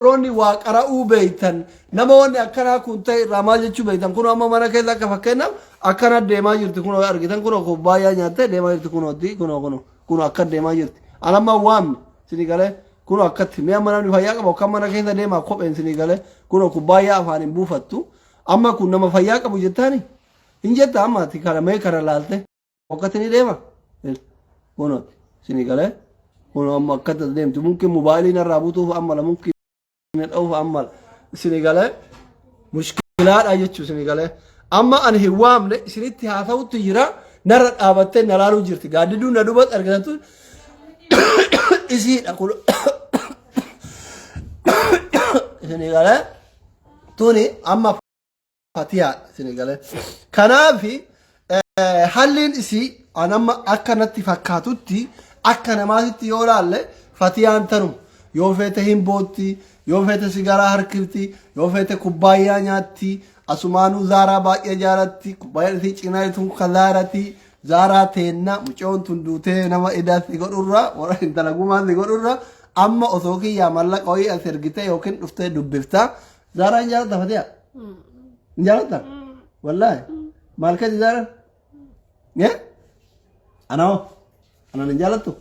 Roni waa qara'uu beeytan namoonni akkana kun ta'e ramaa jechuu beeytan kun amma mana keessa akka fakkeenyaaf akkana deemaa jirti kun argitan kun kubbaayyaa nyaattee deemaa jirti kun akka deemaa jirti anamma waamne sini galee kun akkatti mi'a mana ni fayyaa qabu kan mana keessa deemaa kopheen sini galee kun kubbaayyaa afaan hin buufattu amma kun nama fayyaa qabu jettaani hin jetta amma ati kana mee kana laalte akkatti ni deema kun sini galee kun amma akkatti deemtu mungkin moobaayiliin irraa buutuuf amma la mungkin أو أمال سنغالي مشكلة أيتشو سنغالي أما أنا هوام ل سنتي هذا وتجرا نرى أبتة نرالو جرتي قاعد يدو ندوبت أرجعتو إزين أقول سنغالي توني أما فاتيا سنغالي كنا في حلين إسي أنا ما أكنت فكاتوتي أكنا ما تيورا له فاتيا أنتنو يوفيتهم بوتي يوفيت سيجارة هركلتي يوفيت كوبايا نياتي أسمانو زارا باقي جارتي كوبايا تي چنايتون خلارتي زارا تينا مچون تندوتي نما إداس يقرورا ورا انتلاقوما يقرورا أما أثوكي يا مالك أوي أثرقتي يوكن أفتي دبفتا زارا انجالتا فتيا انجالتا والله مالك زارا يا أنا ننجالتو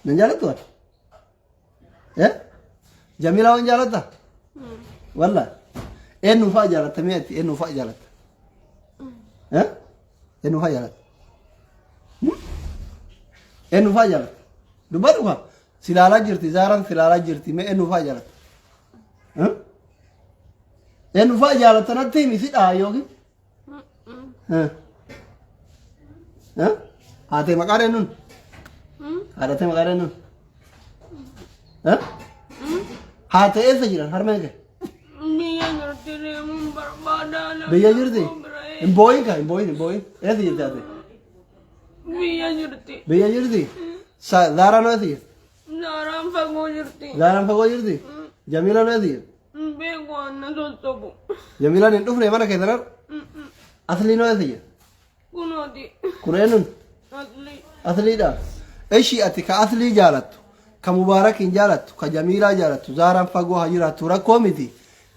ننجالتو يا جميلة وين جالتها والله إنه فاجلت تميتي إنه فاجلت ها إنه فاجلت إنه فاجلت دبروها سلالة جرتي زارن سلالة جرتي ما إنه فاجلت ها إنه فاجلت أنا تيمي سيد آيوكي ها هاتي مكارنون هاتي مكارنون ها هاتي إيش تجيران هرمانك بيا جرتي إمبوين كا إمبوين إيش تجيرتي هاتي بيا جرتي زارا ناتي زارا فقو جرتي جميلة ناتي جميلة نتوف نيمانا كيدرار أصلي ناتي كونون أصلي دا إيشي أتي كأصلي جالت كمبارك إن جالت كجميلة جالت زارا فقو هجرات ركومتي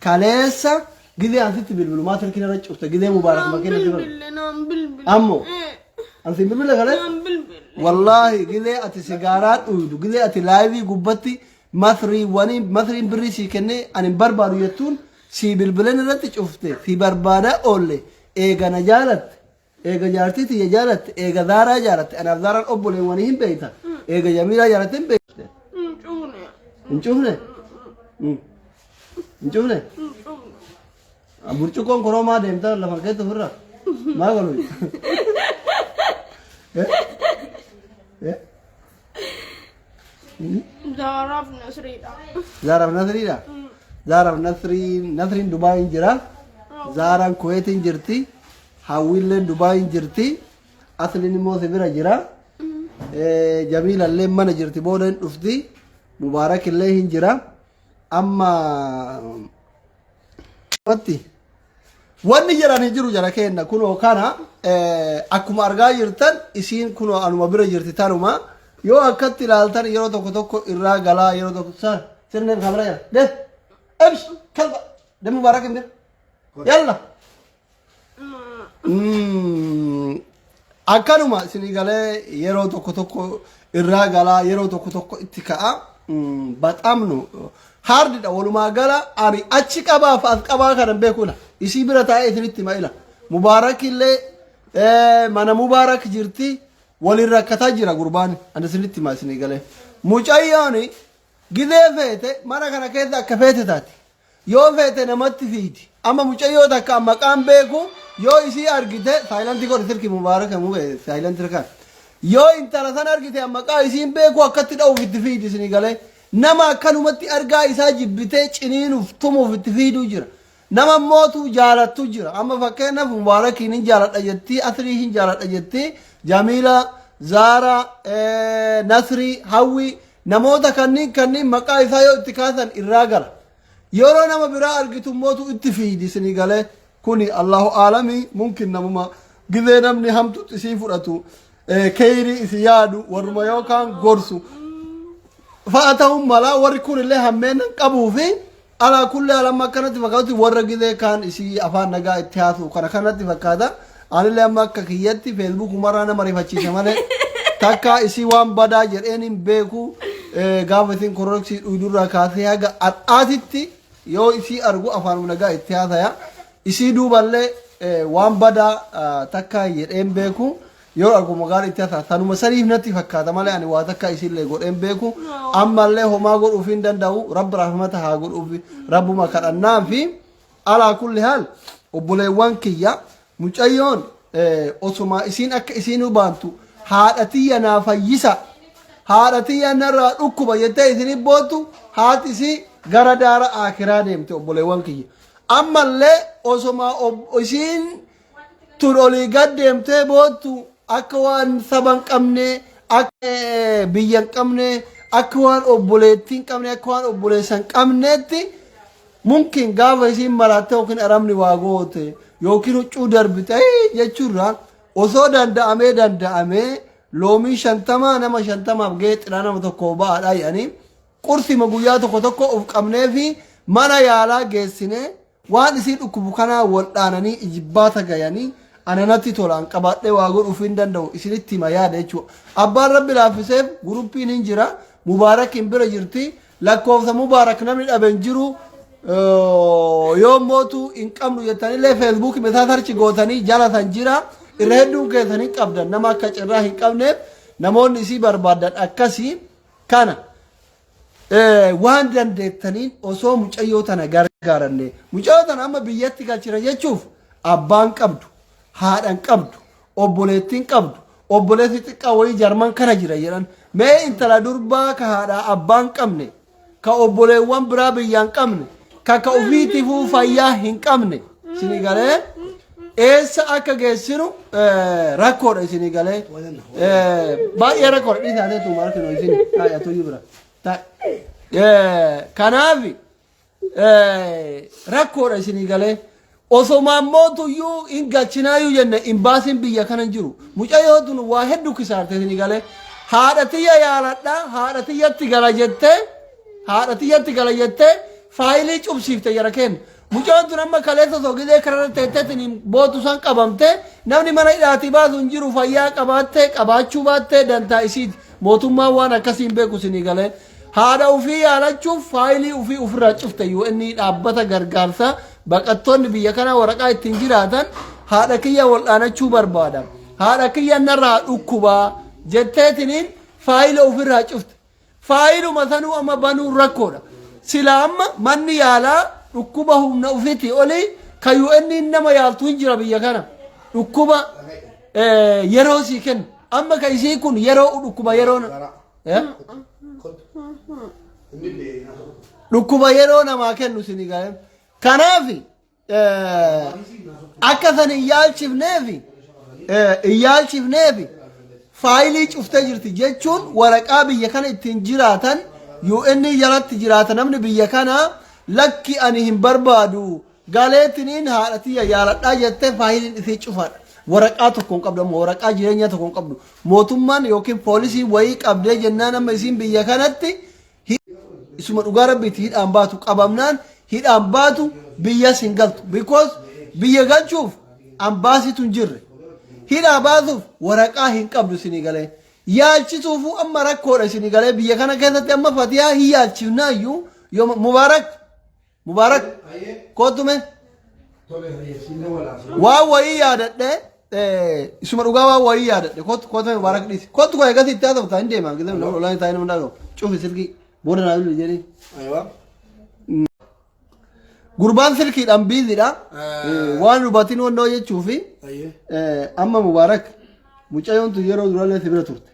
كاليسا قدي أنت بالمعلومات اللي كنا رجعت قدي مبارك ما كنا جبر أمو أنت بالبل غلط والله قدي أتي سيجارات ويدو قدي أتي لايفي قبتي مثري واني مثري بريسي كني أنا بربارو يتون سي بالبلن رتش أفتي في بربارة أولي إيجا نجالت إيجا جارتي تي جالت إيجا دارا جالت أنا دارا أبولي وانيهم بيتا إيجا جميلة جالتين بيتا انشوفنا انشوفنا برشقون كروما ديمتا لما كنت فرا ما قالوا زارب نسرين دبي جرا زاران كويت جرتي حاولن دبي جرتي اصلي مو سفيرا جرا جميل اللي من جرتي بودن افدي مبارك الله هنجرا أما واتي واني جرا نجرو جرا كينا كنو كانا أكما أرغا جرتان إسين كنو أنو مبرا جرتتانو ما يو أكتي لالتان يرو توكو توكو إرا غلا يرو توكو سار سرنين خبرا يا ده أبش كلبا ده مبارك انده يلا أكانو ما سيني غالي يرو توكو توكو إرا غلا يرو توكو توكو اتكاء باتامنو هارد دا ولما غلا اني اچي قبا فاس قبا كان بيكولا يسي برتا ايتنيت مايلا مبارك اللي من مبارك جرتي ولي ركتا جرا قربان انا سنت ما سني غله موچايوني غده فيته مانا كان كيدا كفيته تاتي يو فيته نمت فيدي اما موچايو دا كا مقام بيكو يو يسي ارغيته سايلنت كو تركي مبارك مو سايلنت ركا yoo intalasan argite amma qaa isiin beeku akkatti dha'uuf itti fiidi isinii galee nama akkanumatti argaa isaa jibbitee ciniinuuf tumuuf itti fiiduu jira nama mootu jaalattu jira amma fakkeenyaaf mubaarakiin hin jaaladha jettii asrii hin jaaladha jettii jamiila zaara nasrii hawwi namoota kanniin maqaa isaa yoo itti kaasan irraa gala yeroo nama biraa argitu mootu itti fiidi isinii galee kuni allahu aalamii mumkin namuma gidee namni hamtutti isii fudhatu كيري سيادو ورما يوكان غورسو فأتهم ملا وركون الله همين قبوفي على كل لما كانت فكرت ورقي كان إشي أفان نجا اتحاد وكانت فكذا أنا لما كخيتي فيسبوك مرة أنا مريفة شيء سمعه تكا إشي وام بدا جريني بيكو قافتين كوركسي ودور ركاثيها أتاتي يو إشي أرجو أفان نجا اتحاد يا إشي دو بالله وام بدا تكا جرين بيكو yoo argu magaala itti haasa tanuma saniif natti fakkaata malee ani waa takka isillee godheen beeku ammallee homaa godhuuf hin danda'u rabbi rahmata haa godhuuf rabbuma kadhannaa fi alaa kulli haal obboleewwan kiyya mucayyoon osuma isiin akka isiin hubantu haadha tiyya naa fayyisa haadha tiyya narraa dhukkuba jettee isin bootu haati isii gara daara akiraa deemte obboleewwan kiyya ammallee osuma isiin tun olii gad deemtee bootu akka waan saban qabne akka biyyan qabne akka waan obboleettiin qabne akka waan obboleessan qabneetti mumkin gaafa isiin maratte yookiin aramni waa goote yookiin huccuu darbite jechuudha osoo danda'amee loomii 50 nama 50 geexxira nama tokko ba'aadha jedhanii qursima guyyaa tokko of qabnee fi mana yaalaa geessine waan isii dhukkubu kanaa waldhaananii ijibbaata gayanii أنا نتي تولان قبضت واقول وفين دندو إسرتي ما ياده شو أبار رب العافية غروبي نينجرا مبارك إمبرا جرتي لكوفة مبارك نمن أبنجرو يوم موتو إن كاملو يتاني له فيسبوك مثلا شيء قوتاني جالا ثانجرا إرهدو كثاني كابدا نما كشراه كامنب نمون نسي بربادات أكاسي كانا وان دندتانين أصو مجايوتانا غارغارني مجايوتانا أما بياتي كاشرا يشوف أبان كابدو haadhan qabdu obboleettiin qabdu obboleetti xiqqaa wayii jarman kana jira jedhan mee intala durbaa ka haadha abbaan qabne ka obboleewwan biraa biyyaan qabne ka ofiitiifuu fayyaa hin qabne isinii galee eessa akka geessinu rakkoodha isinii galee baay'ee rakkoodha dhiisaatee tu markino isin haayatu jibra kanaafi rakkoodha isinii galee osoma mootu yu ingachina yu jenne imbasin biyya kanan jiru mucayyoo tun waa hedduu kisaarte isinii galee haadha tiyya yaaladha haadha tiyyatti gala jettee faayilii cubsiifte jara kenna mucayyoo tun amma kaleessa sogidee kararra teetteetiin bootu san qabamte namni mana hidhaatii baasu hin jiru fayyaa qabaachuu baattee dantaa isiiti mootummaan waan akkasiin beeku isinii galee haadha ufii yaalachuuf faayilii ufii ofirraa cufte yoo inni dhaabbata gargaarsa baqattoonni biyya kana waraqaa ittiin jiraatan haadha kiyya waldhaanachuu barbaada haadha kiyya narraa dhukkubaa jetteetiniin faayila ofirraa cufte faayiluma sanuu amma banuu rakkoodha sila amma manni yaalaa dhukkuba humna ufiitii olii ka UN nama yaaltu hin jira biyya kana dhukkuba yeroo sii kennu amma ka isii kun yeroo dhukkuba yeroo dhukkuba yeroo namaa kennu isinii galee kanaafi akka san iyaalchifneefi faayilii cuftee jirti jechuun waraqaa biyya kana ittiin jiraatan UN jalatti jiraata namni biyya kana lakki ani hin barbaadu galeetiniin haadha tiyya yaaladhaa jettee faayiliin isii cufaadha waraqaa tokko hin qabdu waraqaa jireenya tokko hin qabdu mootummaan yookiin poolisii wayii qabdee jennaan amma isiin biyya kanatti isuma dhugaa rabbiitti hidhaan baatu qabamnaan hidhaan baatu biyya sin galtu because biyya galchuuf ambaasitu hin jirre hidhaa baasuuf waraqaa hin qabdu isinii galee yaalchisuufu amma rakkoodha isinii galee biyya kana keessatti amma fatiyaa hin yaalchifnaayyuu yoo mubaarak kootume waa wayii yaadadhe isuma dhugaa waa wayii yaadadhe kootume mubaarak dhiisi kootu koo eegas itti haasoftaa hin deemaa gizem nama olaan taa'ee nama dhaadho cufi silkii booda naa bilu jedhee gurbaan silkiidhaan biizidha waan hubatiin wannoo jechuufi amma mubaarak mucayyoon tun yeroo durallee si bira turte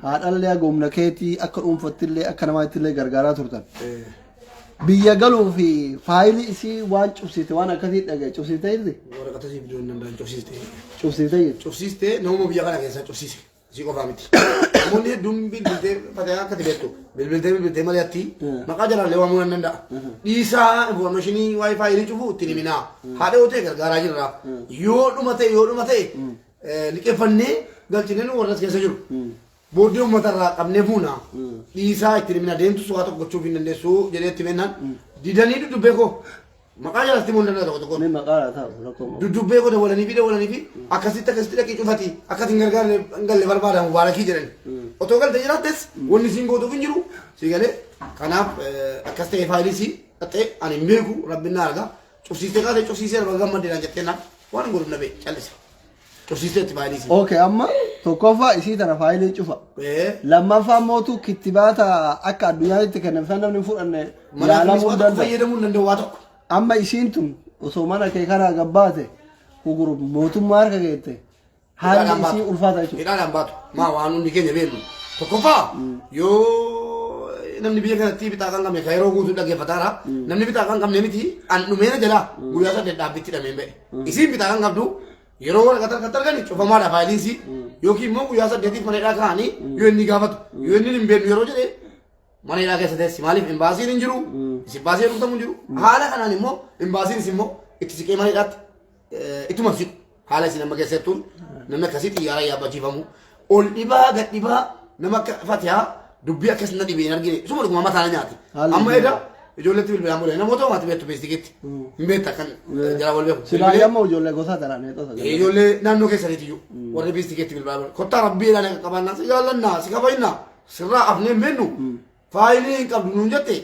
haadhallee goomna keetii akka dhuunfattillee akka namaattillee gargaaraa turtan biyya galuu fi faayilii isii waan cubsite waan akkasii dhagaye cubsite jirti waraqata siif iddoo danda'an cubsite nama biyya kana keessa cubsise si qofaa miti namoonni hedduun bilbiltee fataa akka tibeettu bilbiltee malee atti maqaa jalaallee waamuu nan danda'a dhiisaa informaashinii waa'ee faayilii cufu ittiin himinaa haadha yoo ta'e gargaaraa jirra yoo dhuma ta'e liqeeffannee galchineen warras keessa jiru booddee uummatarraa qabnee fuuna dhiisaa itti himina deemtu su'aa tokko gochuuf hin dandeessu jedhee itti mennaan didanii dudubbee koo maqaa jalatti immoo hin danda'a tokko tokko Ni maqaa ta'u rakkoo. dudubbee koo dawalanii fi akkasitti dhaqii cufati akkati hin gargaarne hin galle barbaadamu baarakii jedhan otoo galte jiraattes wanni siin gootuuf hin jiru si galee kanaaf akkas ta'e faayilii si dhaxxee ani hin beeku rabbiin na arga cufsiistee kaatee cufsiisee arba gammadeedhaan jettee naan waan hin godhu na bee callise cufsiistee itti faayilii si. Okay, amma tokkoffaa isii tana faayilii cufa. Lammaffaa mootu kittibaata akka addunyaatti kennan namni fudhanne yaalamuu danda'a. Fayyadamuu hin danda'u waa tokko. Amma isiin tun osoo mana kee karaa gabbaate guguru mootummaa harka keette haalli isii ulfaata jechuudha. Hidhaadhaan baatu maa waan hundi keenya beeknu tokkoffaa yoo namni biyya kanatti bitaa kan qabne yeroo guutuu dhaggeeffataara namni bitaa kan qabne miti an dhumeena jalaa guyyaa saddeet dhaabbitti dhameen ba'e. Isiin bitaa kan qabdu yeroo waraqata argani cufamaadha faayiliinsi yookiin immoo guyyaa saddeetiif mana hidhaa kaa'anii yoo inni gaafatu yoo inni hin beeknu yeroo jedhee mana hidhaa keessa teessi maaliif imbaasiin hin jiru isin baasii dhuftamu hin jiru haala kanaan immoo imbaasiinis immoo itti siqee mana hidhaatti ittuma siqu haala isin amma keessattuun namni akkasii xiyyaara yaabbachiifamu ol dhibaa gad dhibaa nama akka fatihaa dubbii akkas na dhibee hin argine isuma dhuguma mataa nyaati amma edda ijoolletti bilbilaan bule namoota homaati beektu beestigeetti hin beekta kan jala wal beeku. Silaa yamma ijoollee gosa tanaan eetosa. Ijoollee naannoo keessaniiti iyyuu warri beestigeetti bilbilaan bule kottaa rabbiidhaan akka qabannaa si jaallannaa si kabajnaa sirraa afnee hin beennu faayilii hin qabdu nuun jette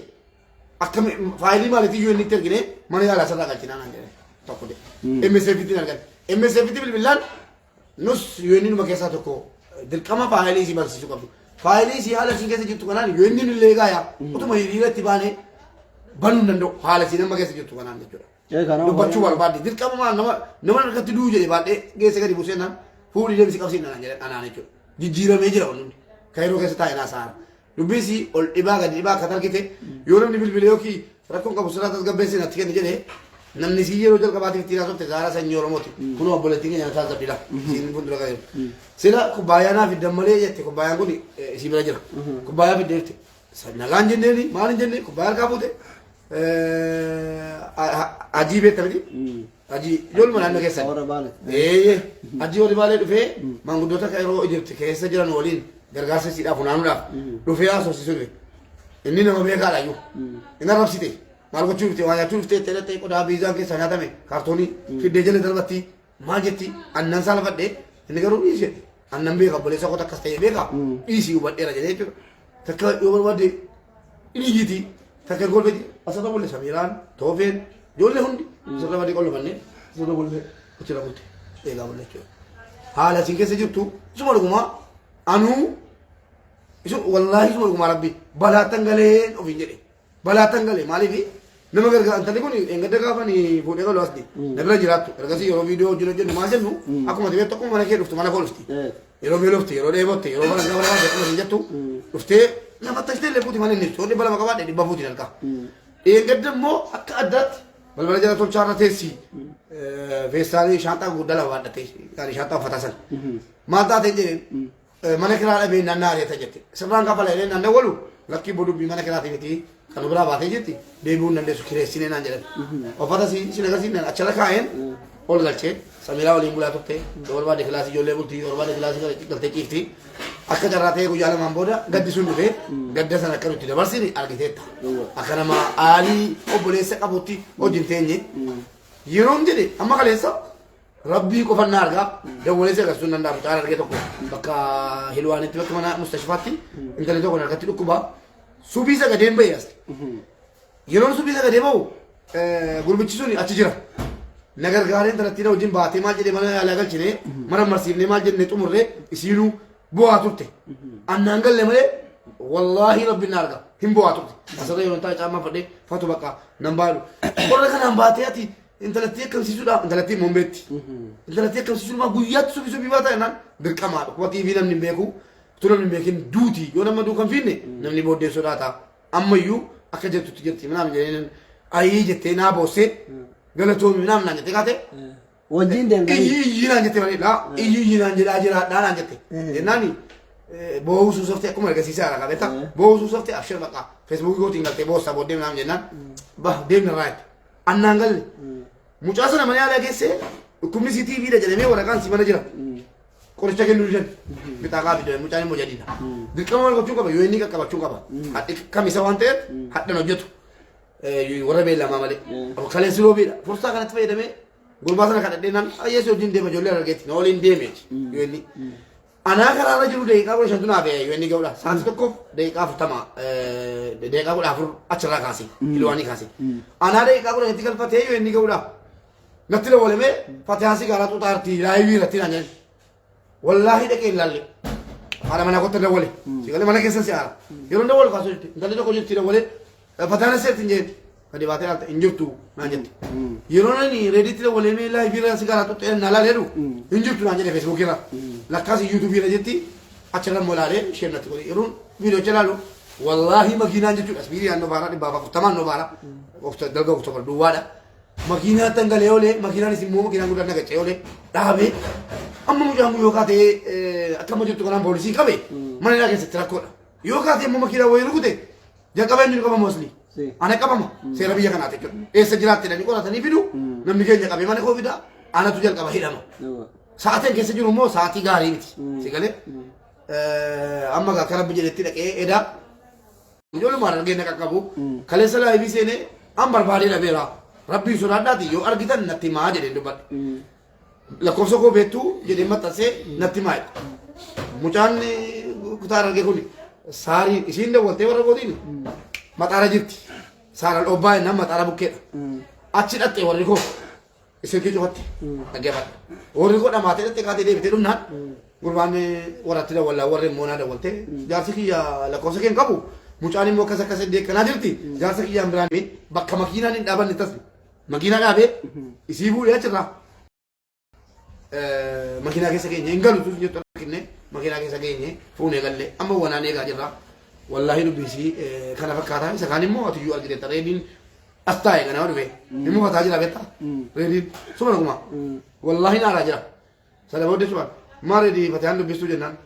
akkami faayilii maaliitii iyyuu inni itti ergine mana yaalaa sirraa galchinaa naan jedhe tokko de MSFitti argan MSFitti bilbilaan nus yoo inni numa keessaa tokko dirqama faayilii si barsiisuu qabdu faayilii si haala isin keessa jirtu kanaan yoo inni illee gaaya utuma hiriira itti baanee banuu hin danda'u haala isin amma keessa jirtu kanaan jechuudha. Dubbachuu barbaadde dirqama nama harkatti du'u jedhe baadhee geesse gadi buusee naan fuudhii deemsi qabsiin naan jedhe anaan jechuudha. Jijjiiramee jira wanni kaayiroo keessa taa'ee naasaara. Dubbisi ol dhibaa gadi dhibaa akka targite yoo namni bilbilee yookiin rakkoon qabu sirraa tasgabbeessee natti kenni jedhee namni si yeroo jalqabaatiif itti naasofte zaara sanyii Oromooti kunoo obboleettiin keenya nasaa zabdila isiin fuuldura qabu. Sila kubbaayyaa naaf hiddan malee jette kubbaayaan kun isii bira jira kubbaayyaa fiddee jirti nagaan jenneeni maal hin jenne kubbaayyaa harkaa fuute ajii beekta miti ajii ijooluma naannoo keessan ajii warri baalee dhufee maanguddoota yeroo Ijipti keessa jiran waliin gargaarsa siidhaaf funaanuudhaaf dhufee haasofsiisuu dhufe inni nama beekaadha iyyuu inni arrabsite maal gochuu dhufte waan nyaachuu dhufte jedhee qodaa biizaan keessaa nyaatame kaartoonii fiddee jala darbatti maal jetti annan saa lafadhee inni garuu dhiise annan beeka obboleessa kota akkas ta'e beeka dhiisii hubadheera jedhee jechuudha takka yoo barbaadde dhiigiiti takka golbeeti asirra bolle samiiraan toofeen ijoollee hundi asirra badii qollofannee asirra bolle achirra bulte eegaa bolle jechuudha haala isin keessa jirtu isuma dhugumaa anuu isu wallahi isuma dhuguma rabbi balaatan galee ofiin jedhe balaatan galee maaliif nama gargaara intalli kun engadda gaafani fuudhee galu asdi na bira jiraattu ergasii yeroo viidiyoo hojjennu maal jennu akkuma tibee tokko mana kee dhuftu mana koo dhufti yeroo beelofte yeroo dheebotte yeroo bara gaba lamaa akkuma hin jettu dhuftee nama tashtee illee fuuti mana inni ibsu dhibba lama qabaadhe dhibba fuutiin halkaa engadda immoo akka addaatti balbala jala tolchaarra teessi feestaalii shaanxaa guddaa lama baadhattee shaanxaa uffataa sana maal taatee jedheen mana kiraa dhabee naannaa ari'ata jette sirraan kafa laalee naannoo walu lakkii bodubbii mana kiraatii miti kan biraa baatee jetti deebi'uu hin dandeessu kireessinee naan jedhan uffata sin agarsiin achala kaa'een ol galchee samiraa waliin bulaa turte yoo barbaade kilaasii ijoollee bultii yoo barbaade kilaasii galtee ciifti akka carraa ta'ee guyyaa lamaan booda gaddi sun dhufee gadda sana akka nutti dabarsine argiteetta akka nama aalii obboleessa qabutti wajjin teenye yeroon jedhe amma kaleessa rabbii qofannaa argaa dawwalee agarsiisuu hin danda'amu caalaa argee tokko bakka hilwaanitti bakka mana mustashfaatti intalli tokko harkatti dhukkubaa subii sagadeen bahee as yeroon subii sagadee bahu gurbichi sun achi jira na gargaaree intalattiin wajjin baatee maal jedhee mana yaalaa galchine mana marsiifnee maal jennee xumurree isiinuu bu'aa turte annaan galle malee wallaahi rabbiin na arga hin bu'aa turte asirra yeroon taa'e caammaa fadhee fatu bakka nan baadhu qorra kanaan baatee ati intalatti akkamsiisuudha intalatti immoo beetti intalatti akkamsiisuudha guyyaatti subii baata jennaan dirqamaadha kuba tiivii namni beeku tu namni beekin duuti yoo nama duukan finne namni booddee sodaata ammayyuu akka jettutti jirti minaam jedheen ayii jettee naa boossee galatoomi minaam naan jettee kaate wajjin deemtanii iyyi naan jettee malee laa iyyi naan jedhaa jiraadhaa naan jette jennaani boo'uu suusoftee akkuma argisiisaa irraa qabeetta boo'uu suusoftee abshir baqa feesbuukii gootiin galtee boossaa booddee minaam jennaan bah deemni irraa jette annaan galle mucaa sana mana yaalaa geessee dhukkubni CTV dha jedhamee waraqaan si mana jira qoricha kennuu didan bitaakaa fidan mucaan immoo jadiidha dirqama wal gochuu qaba yoo inni qaqqabachuu qaba hadhi kamisa waan ta'eef hadhan hojjetu warra beellamaa malee kaleessi roobiidha fursaa kanatti fayyadamee gurbaa sana kadhadhee naan ayyeessi wajjin deema ijoollee argeetti na waliin deemeeti yoo inni anaa karaarra jiru daqiiqaa 15 naaf yoo inni ga'uudha sa'aatii tokkoof daqiiqaa 40 daqiiqaa 14 achirraa kaasee kilowaanii kaasee anaa daqiiqaa 10 itti galfatee yoo inni ga'uudha natti dabalamee fatihaasii gaaraa xuuxaartii laayivii irratti naan jedhan wallaahi dhaqee ilaalle haadha manaa kotta dawwale sigalee mana keessan si'aara yeroo dawwalu kaasuu jirti intalli tokko jirti dawwale fatihaan seetti hin jeen gadi baatee dhaalte hin jirtu naan jette yeroo nani reeditti dawwalee mee laayivii irraa si gaaraa xuuxee naa laalee dhu hin jirtu naan jedhe feesbuukii irraa lakkaas yuutuubii irra jetti achirra immoo laalee isheen natti godhe yeroon viidiyoo ilaalu wallaahi makiinaan jechuudha biiriyaan nobaara dhibbaaf 40 nobaara dalga oktobar duwwaadha makiinaa tangalee olee makiinaanis immoo makiinaan guddaa nagacee olee dhaabee amma mucaan yoo kaatee akkama jirtu kanaan poolisii qabe mana isaa keessatti rakkoodha yoo kaatee immoo makiinaa wayii rukute jalqabee inni qabama mosli ana qabama seera biyya kanaati jechuudha eessa jiraatti dhanii qoratanii fidu namni keenya qabee mana koo fidaa anatu jalqaba hidhama sa'aatiin keessa jiru immoo sa'aatii gaarii miti sigalee amma akka rabbi jedhetti dhaqee edaa ijoollumaan argee qaqqabu kaleessa laayivii seenee an barbaadee dhabeera rabbii sodaadhaati yoo argitan natti maa jedhee dubbadhe lakkoofsa koo beektuu jedhee maxxansee natti maa jedhe mucaan kutaa argee kun saarii isiin dawwaltee warra gootiin maxaara jirti saara dhobbaa innaan maxaara bukkeedha achi dhaxxee warri koo isin kee cufatte dhaggeeffadha warri koo dhamaatee dhaxxee kaatee deebitee dhumnaan gurbaan warratti dawwallaa warri immoo naa dawwaltee jaarsi kiyya lakkoofsa kee hin qabu mucaan immoo akkas akkas deekkanaa jirti jaarsa kiyyaan biraan bakka makiinaan hin dhaabanne tasni makiinaa dhaabee isii fuudhee achirraa makiinaa keessa geenye hin galu tus jettu arginne makiinaa keessa geenye fuunee gallee amma wanaan eegaa jirra wallaahi dubbisii kana fakkaataa isa kaan immoo atiyyuu argiteetta reediin as taa'e kana dhufe immoo fataa jira beektaa reediin suma dhuguma wallaahi naaraa jira sana booddee sumaan maa reedii fataan dubbistuu jennaan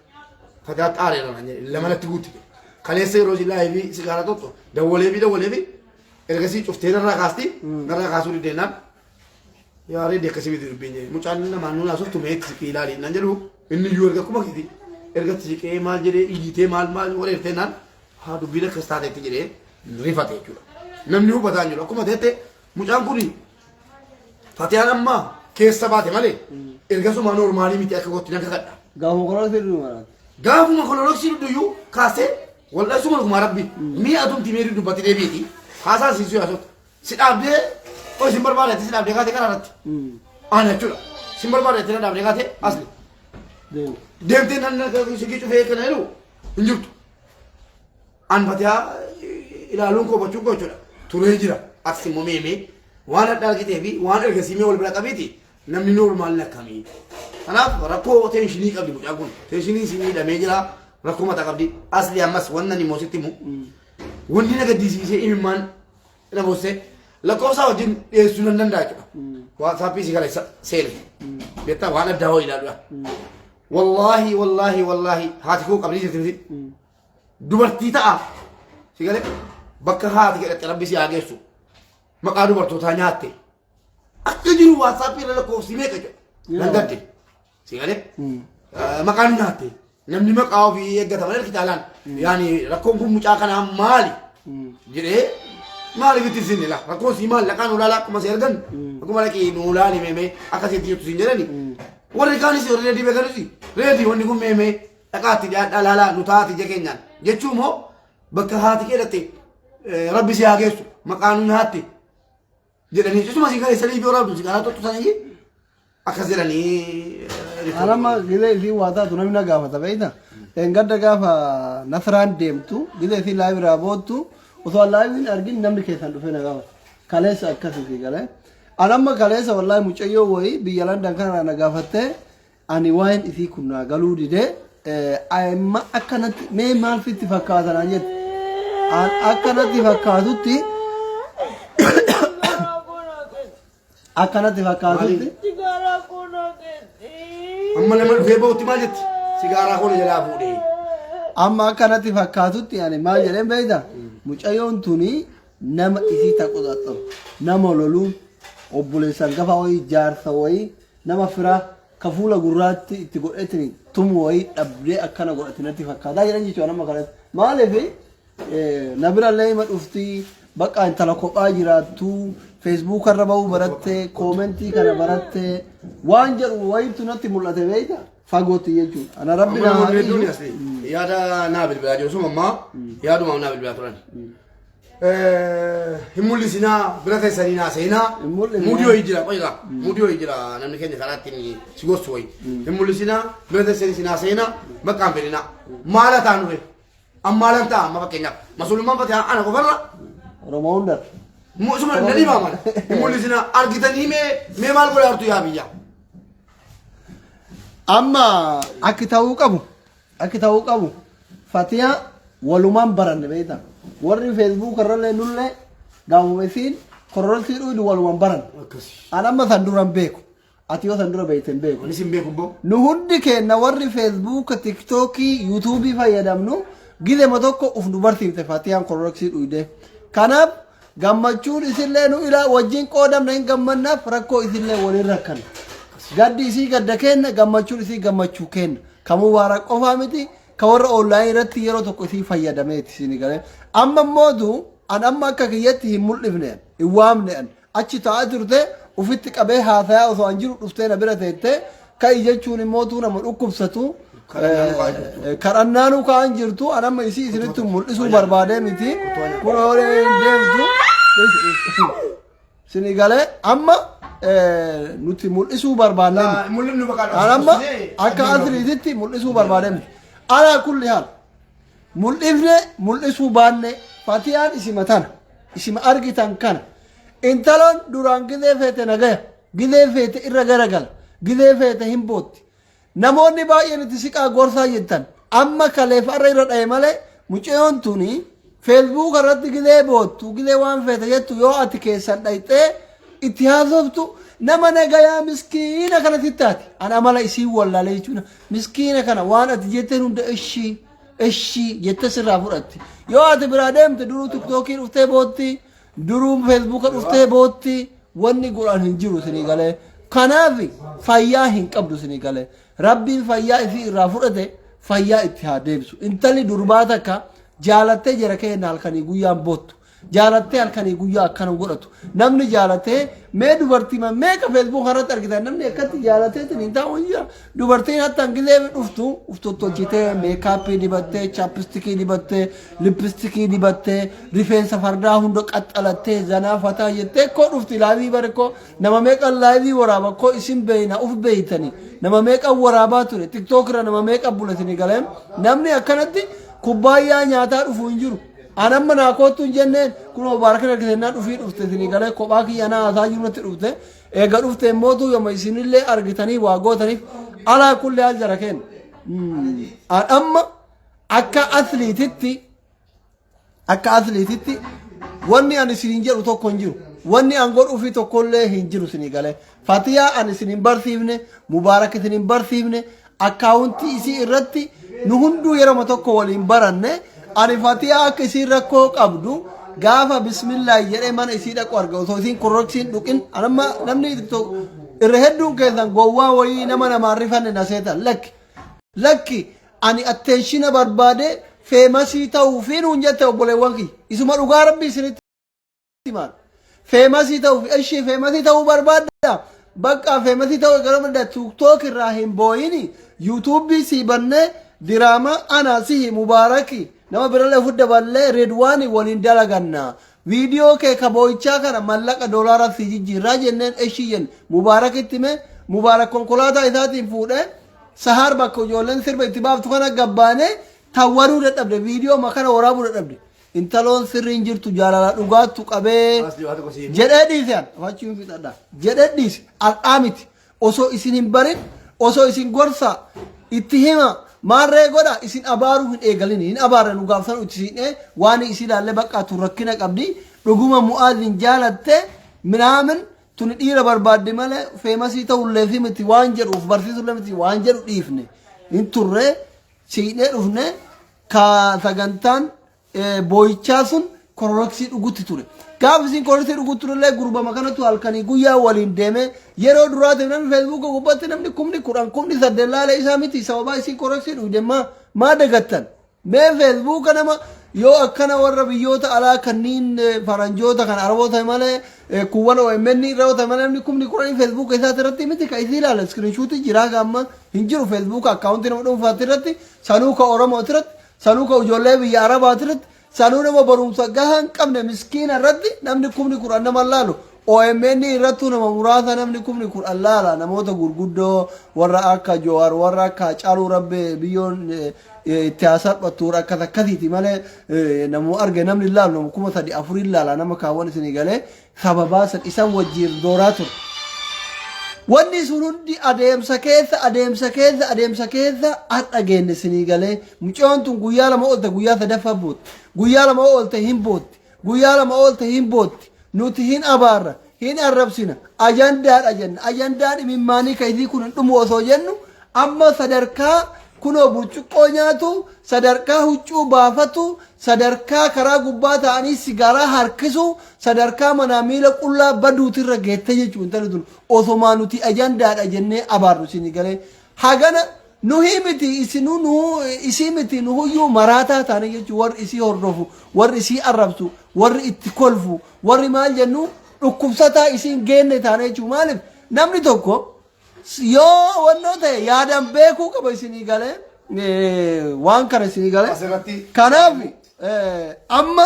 fataa xaareera naan jedhe lamanatti guutti kaleessa yeroo laayivii sigaaraa tokko dawwalee fi ergasii cuftee narraa kaasti narraa kaasuu diddeenaan yaa reedii akkasii miti dubbiin jedhe mucaan namaan nuun asoftu meetti siqee ilaaliin naan jedhu inni iyyuu erga akkuma kiti ergatti siqee maal jedhee iyyitee maal wareertee naan haa dubbiin akkas taateetti jedhee rifate jechuudha namni hubataa jiru akkuma teette mucaan kun fatiyaan amma keessa baate malee ergasuma noormaalii miti akka kottiin akka kadha gaafuma koloroksii dhuyyuu kaasee والله سمعك ما ربي مية أدم تميري دبتي دبيتي خاصة سيسوي أسوت سيداب ده أو سيمبر بارة سيداب ده كاتي كارات أنا شو سيمبر بارة سيداب ده كاتي أصلي دم تين أنا كذي شو فيه كنا يلو نجوت أن بتيا إلى لون كو بتشوف كو شو تروي جرا أكسي مي وانا تلاقي تبي وانا الكسيمي ولا بلا كبيتي نمني نور مالنا كمي أنا ركو تنشني قبل بقول تنشني سيني ده ميجرا ركومة تقبدي أصلي أمس ونني موسيتي مو ونينا قديسي شيء إيمان أنا بوسه لكوسا وجين يسونا ننداك واتسابي سيكالي سيل بيتا وانا داوي لا والله هاتكو قبلي جتمسي دبرتي تا سيكالي بكا هاتي كده تربي سي اگيسو مقا دبرتو تا نياتي اكجرو واتسابي لكوسي ميكا نندتي سيكالي مقا نياتي namni maqaa ofii eeggata malee kitaalaan yaani rakkoon kun mucaa kanaa maali jedhee maali bitti isin ila rakkoon si maali laqaan ulaalaa akkuma si argan akkuma laqii nu ulaali meemee akkasitti jettu sin jedhani warri kaanis reedii beekanusi reedii wanni kun meemee dhaqaatti dhiyaadhaa laalaa nu taati jekeenyaan jechuu moo bakka haati keedhatte rabbi si haa geessu maqaa nu nyaatti jedhanii cusuma si galee sadii fi waraabdu si kanaa tottu sanayyi akkas jedhanii Alama gile fi wata tu namni gaafata beeyta engadda gaafa nasraan deemtu gile fi laayiv raaboottu osoo laayivin argin namni keessan dhufee na gaafata kaleessa akkasii galee anamma kaleessa wallahi mucayyoo wayi biyya landan kana na gaafatte ani waan isii kunna galuu dide amma akkanatti mee maal fitti fakkaatan an jette akkanatti fakkaatutti akkanatti fakkaatutti amma nama dhufee ba'utti maal jetti sigaaraa koona jalaa fuudhee amma akkanatti fakkaatutti ani maal jedheen beeyta mucayyoon tuni nama isii taquxaxxabu nama loluu obboleessan gafa wayii jaarsa wayii nama fira كفولا قرات تقولتني توم وي أبدي أكنا قلتني تفكر ده يرني شو أنا ما قلت ما له في نبرة اللي ما أفتي بقى أنت لو أجراتو فيسبوك الرباو برات كومنتي كنا برات وانجر وين تنتي ملا تبيتا فاقوتي يجون أنا ربنا يا دا نابل بلادي وسوم ما يا دو ما نابل بلادي himulli sina birata sanina sena mudio hijira qoyga mudio hijira namni kenya karatini sigostu way himulli sina birata sanina sena makam belina mala tanwe ammalanta ma bakenya masulman fata ana ko farra romaundar musuma nadi ba mal himulli sina argitani me mal ko yartu ya biya amma akitawu qabu fatiya waluman baran beeta warri facebook arralle nulle gamu mesin korolti du waluman baran ana ma sanduran beko atiyo sandura beeten beko nisim beko bo nu hundi kenna warri facebook tiktok youtube fayyadamnu gile madokko ufnu bartinte fatiyan korolti du kanab gammachuun isille nu ila wajjin qodam nan gammanna rakko isille wali rakkan gaddi isi gadda kenna gammachuun isi gammachu kenna kamu wara qofa miti كورا أونلاين رتي يرو تقصي فيا دميت سينيغالي أما مودو أنا أما ككيتي مول ابنين إوامنين أشي تعذر ده وفتك أبيه هذا أو ثانجر وفتنا برتة كاي جتشوني مودو نمر أكوب ستو كرنانو كانجرتو أنا ما يصير سنتو مول إسمه بربادة متي كورين ديفتو سينيغالي أما نوتي مول إسمه بربادة أنا أما أكاثري دتي مول إسمه بربادة متي على كل حال ملئسو بانه فاتيان اسم أرغتان كان انتلون دوران گده فيت نگه گده فيت إرغرغل گده فيت همبوت نموني باين تسيقا غورسا يتن أما كاليف أريرت أيمالي مچيون توني فيسبوك رد گده بوتو گده وان فيت يتو يو اتكيسان دايته اتحاذبتو نما نجايا مسكينة كانت تتاتي أنا مالا يسي ولا ليشونا مسكينة كان وانا تجيتن عند إشي يتسر رافورتي يو أتبرادم تدرو تكتوكي رفته بوتي درو فيسبوك رفته بوتي واني قرآن هنجرو سنيقالي كنافي فايا هنقبدو سنيقالي ربي فايا إذي رافورته فايا اتحاد بسو انتالي درباتك جالته جركه نالكني قويان بوتو جالته halkanii guyyaa akkana godhatu namni jaalate mee dubartii mee ka facebook harratti argitan namni akkatti jaalate tin taa'unya dubartiin hatta angilee dhuftu uftottolchite makeup dibatte chapstick dibatte lipstick dibatte rifeensa fardaa hunda qaxxalatte zanaafata jette ko dhufti laabii barko nama meeqa laabii waraaba ko isin beeyna uf beeytani nama meeqa waraaba ture tiktok ra nama meeqa bulatini galeen namni akkanatti kubbaayyaa nyaataa dhufu hinjiru أنا من أكوتون جنة كنا باركنا كذا نوفي رفته ثني قال كوباكي أنا أثاجي نت رفته إيجار رفته موتو يوم يسين اللي أرجتني واقو تاني على كل حال جركين أما أكا أثليتي واني أنا سينجر وتو كونجرو واني أنقول وفي تو كل هنجرو ثني قال فاتيا أنا سنين برثيبني مبارك سنين برثيبني أكاونتي إسي إرتي نهندو يرمى تو كولين برانة أنا فاتيا كسير ركو قبضو غافا بسم الله يرى من يسير أقوارغو ثوثين كوركسين لكن أنا ما نمني تو إرهدون كذا قووا وي نما معرفة الناسيتا لك أني attention بربادة famous تاو فين ونجت تاو بولي وانكي اسمه رغارب بيسنتي مان famous تاو إيش famous تاو بربادة بقى famous تاو كلام ده توك الراهيم بويني يوتيوب بيسيبنا دراما أنا سيه مباركي nama birallee fudda ballee redwaani waliin dalaganna viidiyoo kee kaboo'ichaa kana mallaqa doolaara si jijjiirraa jenneen eshiyyen mubaarakitti mee mubaarak konkolaataa isaatiin fuudhee sahar bakka ijoolleen sirba itti baaftu kana gabbaanee tawwaruu dadhabde viidiyoo makana waraabuu dadhabde intaloon sirriin jirtu jaalala dhugaattu qabee jedhee dhiiseen afachiin fixadha jedhee dhiise al'aa miti osoo isin hin barin osoo isin gorsa itti hima maarree godha isin abaaru hin eegalini hin abaaran ugaafsan utisine waan isin dalle bakka turakkina qabdi dhuguma mu'aadin jaalatte minaamin tun dhiira barbaadde male feemasii ta'ullee fi miti waan jedhuuf barsiisullee miti waan jedhu dhiifne hin turre siinee dhufne ka sagantaan booyichaa sun kororoksii dhugutti ture gaaf isin korte dhuguturullee gurbama kanatu halkanii guyyaa waliin deeme yeroo duraati namni Facebook gubbatti namni kumni kudhan kumni saddeet laala isaa miti sababa isin korte dhugde maa dagattan mee Facebook nama yoo akkana warra biyyoota alaa kanniin faranjoota kan araboota malee kuwwan OMN irraa malee namni kumni kudhan Facebook isaati irratti miti ka isii ilaala screenshot jira gamma hin jiru Facebook account nama dhuunfaatti irratti sanuu ka Oromoo irratti sanuu ka ijoollee biyya Arabaatti irratti sanuu nama barumsa gahaan qabne miskiina irratti namni kumni kudhan nama laalu OMN irratti nama muraasa namni kumni kudhan laala namoota gurguddoo warra akka Jowaar warra akka Caaluu Rabbe biyyoon itti haasa'atu akka takkatiiti malee namu arge namni laalu nama kuma sadi afurii laala nama kaawwan isinii galee sababaa san isan wajjiin dooraa ture. Wanni sun hundi adeemsa keessa har'a geenne isinii galee mucoon tun guyyaa lama oolte guyyaa sadaffaa bootti guyyaa lama oolte hin bootti guyyaa lama oolte hin bootti nuti hin abaarra hin arrabsina ajandaadha jenna ajandaan imimmaanii kaisii kun hin dhumu osoo jennu amma sadarkaa kunoo burcuqqoo nyaatu sadarkaa huccuu baafatu sadarkaa karaa gubbaa ta'anii sigaaraa harkisu sadarkaa manaa miila qullaa baduutirra geette jechuun intalli tun osomaa nuti ajandaadha jennee abaarru isinii galee hagana nu himiti isii miti nu huyyuu maraataa taane jechuun warri isii hordofu warri isii arrabsu warri itti kolfu warri maal jennu dhukkubsataa isiin geenne taane jechuun maaliif namni tokko yoo wannoo ta'e yaadan beekuu qaba isinii galee waan kana isinii galee kanaaf amma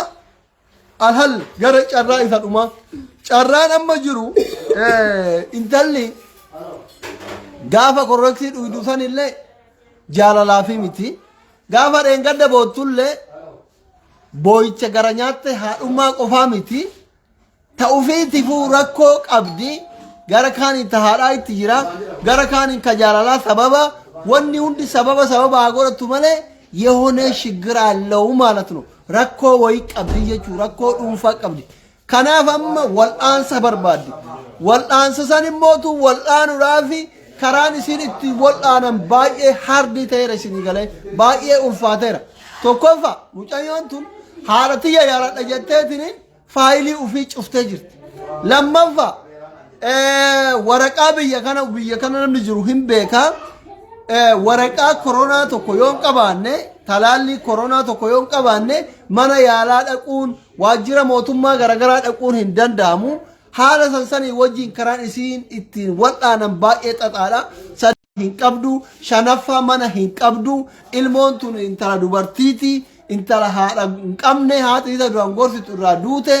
alhal gara carraa isa dhuma carraan amma jiru intalli gaafa korreksii dhuydu sanillee jaalalaafi miti gaafa dheengadda boottullee booyicha gara nyaatte haadhummaa qofaa miti ta'ufiitifuu rakkoo qabdi gara kaaniin tahaadhaa itti jira gara kaaniin ka jaalalaa sababa wanni hundi sababa haa godhatu malee የሆነ ችግር አለው ማለት ነው ረኮ ወይ ቀብዲ የቹ ረኮ ዱንፋ ቀብዲ ከናፈም ወልአንሰ በርባዲ ወልአንሰ ሰንሞቱ ወልአኑ ራፊ ከራን ሲሪቲ ወልአነም ባዬ ሃርዲ ተይረ ሲኒገለ ባዬ ኡልፋተራ ቶኮፋ ሙጫዮንቱን ሃረትያ ያራዳ ጀተቲኒ ፋይሊ ኡፊ ጩፍተ ጅርት ለማፋ ወረቃ ብየ ከነ ነምኒ ጅሩ ሂምቤካ waraqaa koronaa tokko yoon qabaanne talaalli koronaa tokko yoon qabaanne mana yaalaa dhaquun waajjira mootummaa garagaraa dhaquun hin danda'amu haala sansanii wajjin karaan isiin ittiin wal'aanan baay'ee xaxaadha sadii hin qabdu shanaffaa mana hin qabdu ilmoon tun intala dubartiiti intala haadha hin qabne haati isa duraan gorsitu irraa duute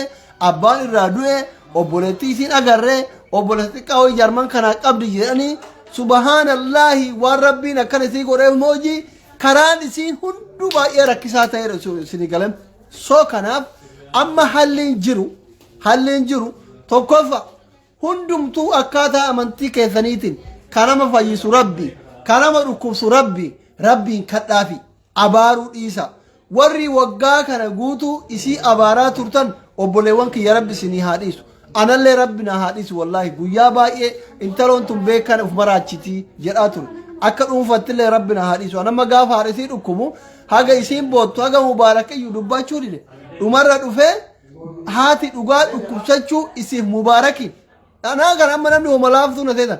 abbaan irraa du'e obboleettii isiin agarree obboleettii xiqqaa jarman kanaa qabdi jedhanii سبحان الله وربنا كان يقول موجي كران سين هندو باير كيساتا سنغالم سو كناف اما حلين جرو توقفا هندم تو اكاتا امنتي كيثنيتين كرم فايس ربي كرم ركوس ربي كدافي ابارو عيسى وري وغا كان غوتو اسي ابارا ترتن وبليوان كي يا رب سني حديث أنا اللي ربنا حديث والله بويا باي انترون تم بيكان في مراتشتي جراتون أكرم فتلة ربنا حديث أنا ما قاف حارسين أكمو هاجا يسين بوت هاجا مبارك يدوبا شوري عمر رفع هاتي أقال أكمشتشو اسم مباركين أنا أقول أما نمني وملافظون هذا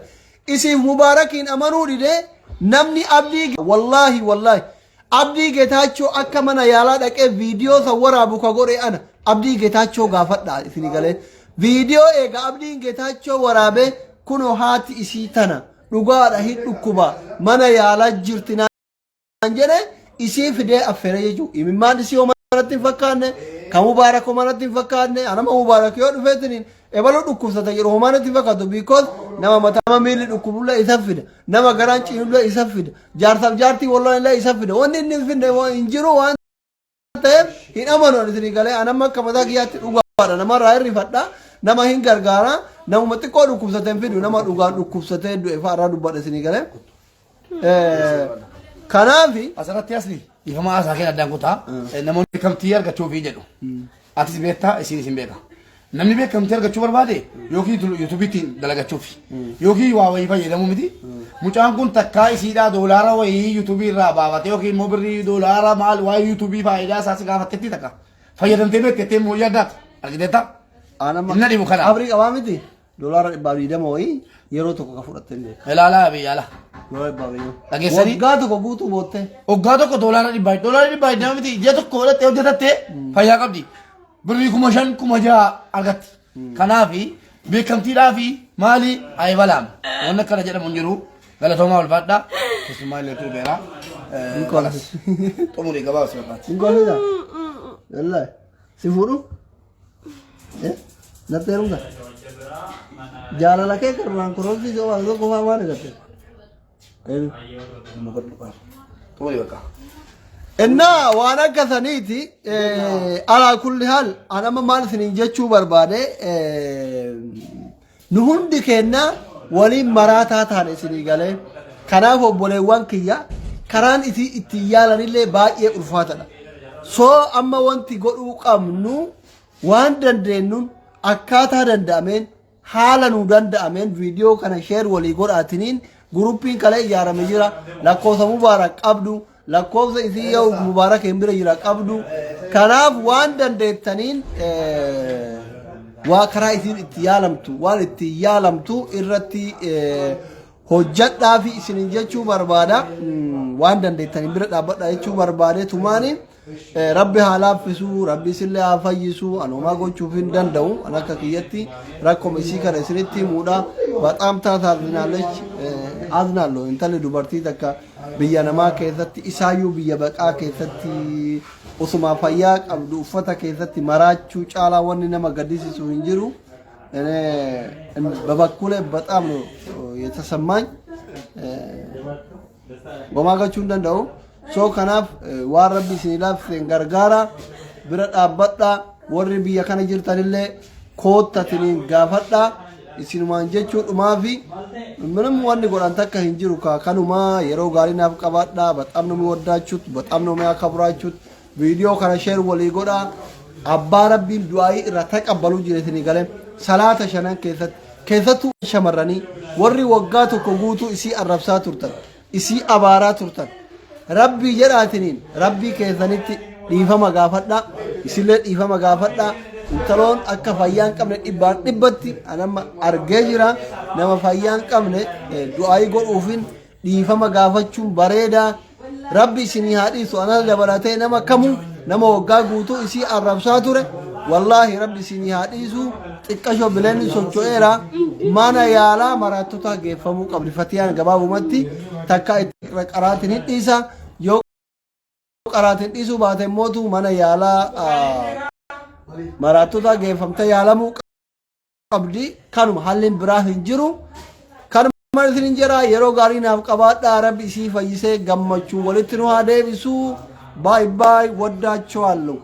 اسم مباركين أمانوري ده نمني أبدي والله أبدي جتاچو أكمنا يالا دك فيديو صور أبو كغوري أنا أبدي جتاچو قافت دا إثني قاله فيديو إيجا أبدين جتاچو ورابه كنو هاتي إسيتنا لغارة هيد لكوبا منا يالا جرتنا انجره إسي فدي أفره يجو إمي ما نسيو مرتين فكارنه كمبارك مرتين فكارنه أنا ما مبارك يود فتنين إبالو لكوب ستاجر مرتين فكارتو because نما متاما ميلي لكوب لا إسافيد نما غرانشي لا إسافيد جارتي والله لا إسافيد واني نفيد وانجرو وان تيب هنا أمانو نسيني قاله أنا ما كمدا كيات لغارة نما راي رفتا nama hin gargaara nama xiqqoo dhukkubsateen fidu nama dhugaan dhukkubsatee du'e fa'aarraa dubbadha isinii galee kanaafi asirratti asli ifama asaa kee addaan kutaa namoonni beekamtii argachuuf jedhu atis beektaa isin beeka namni beekamtii argachuu barbaade yookiin yuutuubiitti dalagachuuf yookiin waa wayii fayyadamuu miti mucaan kun takkaa isiidhaa doolaara wayii yuutuubii irraa baafate yookiin immoo birrii doolaara maal waa yuutuubii faayidaa isaas gaafattetti takka fayyadamtee beektettee immoo yaaddaata argiteetta Inna dhibu kana. Abrii qabaa miti. Doolaara 220 wayii yeroo tokko ka fudhatte illee. Ilaalaa biyyaala. Doolaara 220. Dhageessanii. Waggaa tokko guutuu boottee. Waggaa tokko doolaara 200 miti ji'a tokko godhattee hojjetattee fayyaa qabdi. Birrii 5,000 6,000 argatti. Kanaafi beekamtiidhaa fi maali ayibalaam. Wanni akkana jedhamu hin jiru. Galatoomaa ulfaadhaa. Keessumaa illee tuubeera. Xumurii gabaabsi fakkaata. Ingolida. Wallahi. Si fuudhu? Natti heerumta. Jaalala kee karraan koromsii yoo waan tokko fa'aa waan eegatte. Xumurii bakka. Innaa waan akka saniiti alaa kulli haal an amma maal isiniin jechuu barbaade nu hundi keenna waliin maraataa taane isinii galee kanaaf obboleewwan kiyya karaan isii ittiin yaalanillee baay'ee ulfaatadha. Soo amma wanti godhuu qabnu waan dandeenyuun akkaataa danda'ameen haala nu danda'ameen viidiyoo kana sheer walii godhaatiniin guruppiin kale ijaarame jira lakkoofsa mubaarak qabdu lakkoofsa isii yoo mubaarak hin bira jira qabdu kanaaf waan dandeettaniin waa karaa isiin itti yaalamtu waan itti yaalamtu irratti hojjadhaa fi isinin jechuu barbaada waan dandeettaniin bira dhaabbadha jechuu barbaade tumaani rabbi haa laaffisu rabbi isillee haa fayyisu anomaa gochuuf hin danda'u an akka kiyyatti rakkooma isii kana isinitti himuudha baxaam taataafinaallech aznaallo intalli dubartii takka biyya namaa keessatti isaayyuu biyya baqaa keessatti osuma fayyaa qabdu uffata keessatti maraachuu caalaa wanni nama gaddisiisu hin jiru በበኩሌ በጣም ነው የተሰማኝ ጎማጋቹ እንደው ሶ ከናፍ ዋረቢ ሲላፍ ገርጋራ ብረዳበዳ ወሪ ቢያ ከነ ጅርተንለ ኮተትን ጋፈዳ isinumaan jechuun dhumaa fi ምንም wanni godhan takka hin jiru kanuma yeroo gaarii naaf qabaadha በጣም ነው የሚወዳችሁት በጣም ነው የሚያከብራችሁት ቪዲዮ kana share walii godha abbaa rabbiin du'aayi irra taqabbalu jireetini galee salaata shanan keessattuu shamarranii warri waggaa tokko guutuu isii arrabsaa turtan isii abaaraa turtan rabbii jedhaatiniin rabbii keessanitti dhiifama gaafadha isillee dhiifama gaafadha intaloon akka fayyaan qabne dhibbaan dhibbatti anama argee jira nama fayyaan qabne du'aayi godhuufin dhiifama gaafachuun bareeda rabbi isinii haadhiisu anas dabalatee nama kamu nama waggaa guutuu isii arrabsaa ture wallahi rabbi isinii haadhiisu xiqqasho bileenni socho'eera mana yaalaa maraattota geeffamuu qabdi fatiyaan gabaabumatti takka itti qaraatiin hin dhiisa yoo qaraatiin dhiisuu baate mootu mana yaalaa maraattota geeffamte yaalamuu qabdi kanuma halliin biraa hin jiru kanuma isin jira yeroo gaarii naaf qabaadhaa rabbi isii fayyisee gammachuu walitti nu haa deebisu baay baay waddaachoo allu